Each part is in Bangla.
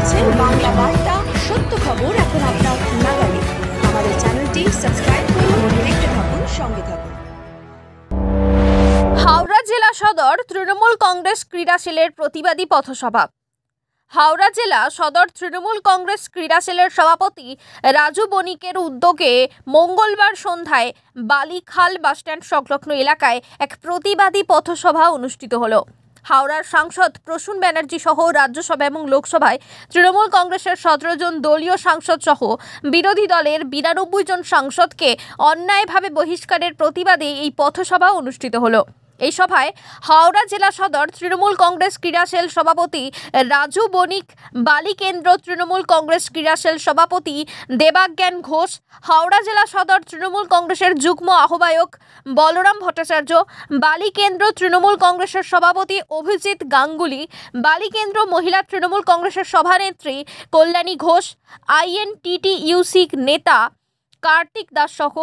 দেখছেন বাংলা বার্তা, সত্য খবর এখন আপনার নাগালে। আমাদের চ্যানেলটি সাবস্ক্রাইব করুন, দেখতে থাকুন, সঙ্গে থাকুন। হাওড়া জেলা সদর তৃণমূল কংগ্রেস ক্রীড়া সেলের প্রতিবাদী পথসভা। হাওড়া জেলা সদর তৃণমূল কংগ্রেস ক্রীড়া সেলের সভাপতি রাজু বণিকের উদ্যোগে মঙ্গলবার সন্ধ্যায় বালিখাল বাসস্ট্যান্ড সংলগ্ন এলাকায় এক প্রতিবাদী পথসভা অনুষ্ঠিত হলো। হাওড়ার সাংসদ প্রসূন ব্যানার্জি সহ রাজ্যসভা এবং লোকসভায় তৃণমূল কংগ্রেসের 17 জন দলীয় সাংসদ সহ বিরোধী দলের 92 জন সাংসদকে অন্যায়ভাবে বহিষ্কারের প্রতিবাদে এই পথসভা অনুষ্ঠিত হলো। এই সভায় হাওড়া জেলা সদর তৃণমূল কংগ্রেস ক্রীড়া সেল সভাপতি রাজু বণিক, বালিকেন্দ্র তৃণমূল কংগ্রেস ক্রীড়া সেল সভাপতি দেবাজ্ঞান ঘোষ, হাওড়া জেলা সদর তৃণমূল কংগ্রেসের যুগ্ম আহ্বায়ক বলরাম ভট্টাচার্য, বালিকেন্দ্র তৃণমূল কংগ্রেসের সভাপতি অভিজিৎ গাঙ্গুলি, বালিকেন্দ্র মহিলা তৃণমূল কংগ্রেসের সভানেত্রী কল্যাণী ঘোষ, INTTUC নেতা কার্তিক দাস সহ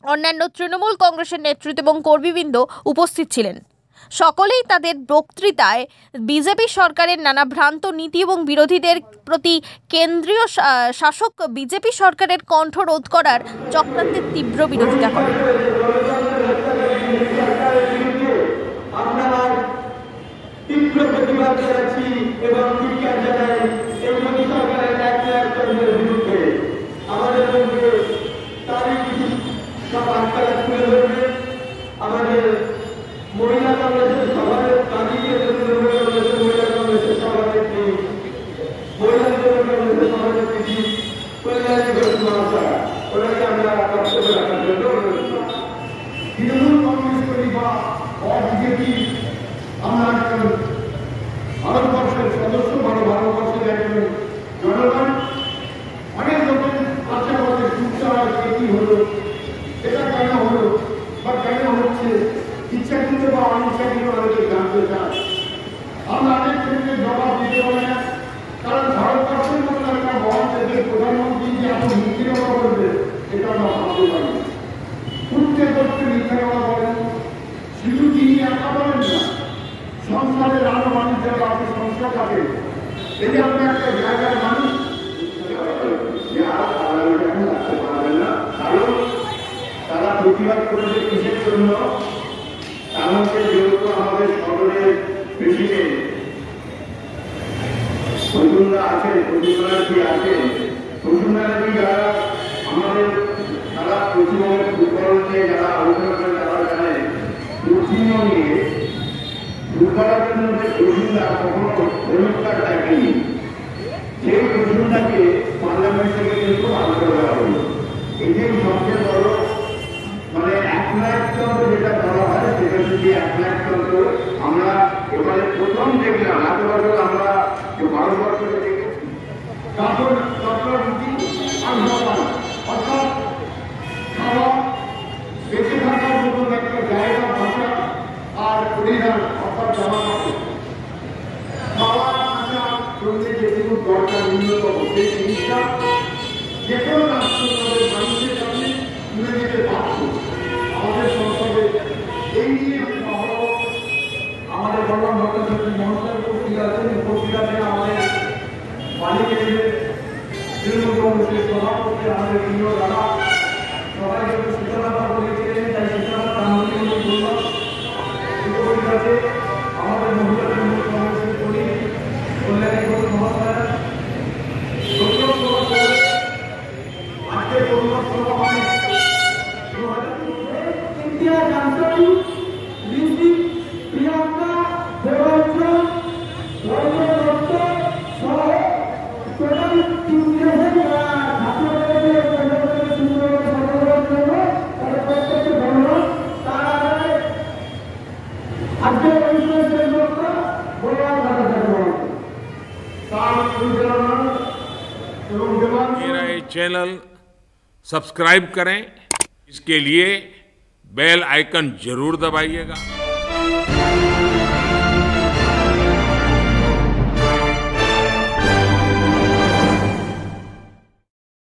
অন্যান্য তৃণমূল কংগ্রেসের নেতৃত্ব এবং কর্মীবৃন্দ উপস্থিত ছিলেন। সকলেই তাদের বক্তৃতায় বিজেপি সরকারের নানা ভ্রান্ত নীতি এবং বিরোধীদের প্রতি কেন্দ্রীয় শাসক বিজেপি সরকারের কণ্ঠ রোধ করার চক্রান্তের তীব্র বিরোধিতা করেন। আমাদের মহিলা কংগ্রেসের সভাপতি মহিলা কংগ্রেসের সভাপতি কল্যাণী ঘোষ মহাশয়, ওনাকে আমরা বক্তব্য রাখার জন্য তৃণমূল কংগ্রেস করি বা বিজেপি, আমরা একজন ভারতবর্ষের সদস্য, ভারতবর্ষের একজন জনগণ। অনেক লোকের আশেপাশে সুবিধা হয়, কি হলো, এটা কেন হলো বা কেন হচ্ছে, ইচ্ছাকৃত বা অনিচ্ছাকৃত অনেকে জানতে চায়। আমরা অনেক ক্ষেত্রে জবাব দিতে পারি না, কারণ ভারতবর্ষের মতো একটা মহান দেশের প্রধানমন্ত্রী যে এত মিথ্যে কথা বলবে, এটা আমরা ভাবতে পারি না। উঠতে করতে মিথ্যা কথা বলেন, শুধু তিনি একা বলেন না, সংসারের আরো মানুষ যারা আপনি সংস্থা থাকে, এই যে আপনি একটা জায়গার মানুষ রাখতে পারবেন না, কারণ তারা প্রতিবাদ করেছে কিসের জন্য? কারণ যেহেতু আমাদের সদরের প্রেসিডেন্ট প্রসূন আছে, প্রসূন ব্যানার্জি আছে, প্রসূন ব্যানার্জি যারা আমাদের সারা পশ্চিমবঙ্গের ফুটবল নিয়ে যারা আলোচনা করে তারা জানে, পশ্চিমবঙ্গে ফুটবলের জন্য যে প্রসূনরা কখনো পরিষ্কার দেখেনি, সেই প্রসূনটাকে পার্লামেন্ট থেকে কিন্তু বার করে দেওয়া হলো। এই যে সবচেয়ে বড় মানে একনায়কতন্ত্র যেটা বলা হয়, সেটা যদি একনায়কতন্ত্র আমরা এবারে প্রথম দেখলাম। এত বছর আমরা ভারতবর্ষে দেখেছি শাসন চক্রবর্তী আন্দোলন, অর্থাৎ খাওয়া, বেঁচে থাকার মতন একটা জায়গা, ভাষা আর পরিধান, অর্থাৎ জামা কাপড়, খাওয়া থাকা চলতে যেটুকু দরকার ন্যূনতম, সেই জিনিসটা যে কোনো রাষ্ট্র তাদের মানুষের কাছে তুলে দিতে বাধ্য। আমাদের সংসদে এই নিয়ে আমাদের বলরাম ভট্টাচার্য মহাশয় উপস্থিত আছেন। উপস্থিত আছেন আমাদের বালিকেন্দ্রের তৃণমূল কংগ্রেসের সভাপতি আমাদের প্রিয় দাদা, সবাই যখন সূচনাটা বলেছিলেন তাই সূচনা প্রাঙ্গণে বললাম। উপস্থিত আছে আমাদের মহিলা তৃণমূল কংগ্রেসের কর্মী কল্যাণী ঘোষ মহাশয়। আজকের পরিবার সভা মানে ইন্ডিয়া জানসারি লিস্টি প্রিয়াঙ্কা দেবাঞ্জন দত্ত সহ টোটাল 3,000 ছাত্রদের সুন্দর সরবরাহের জন্য তাদের প্রত্যেককে ধন্যবাদ। তার আগে আজকের অনুষ্ঠানের লক্ষ্য বলরাম ভট্টাচার্য তার পরিচালনা এবং मेरा ये चैनल सब्सक्राइब करें, इसके लिए बेल आइकन जरूर दबाइएगा।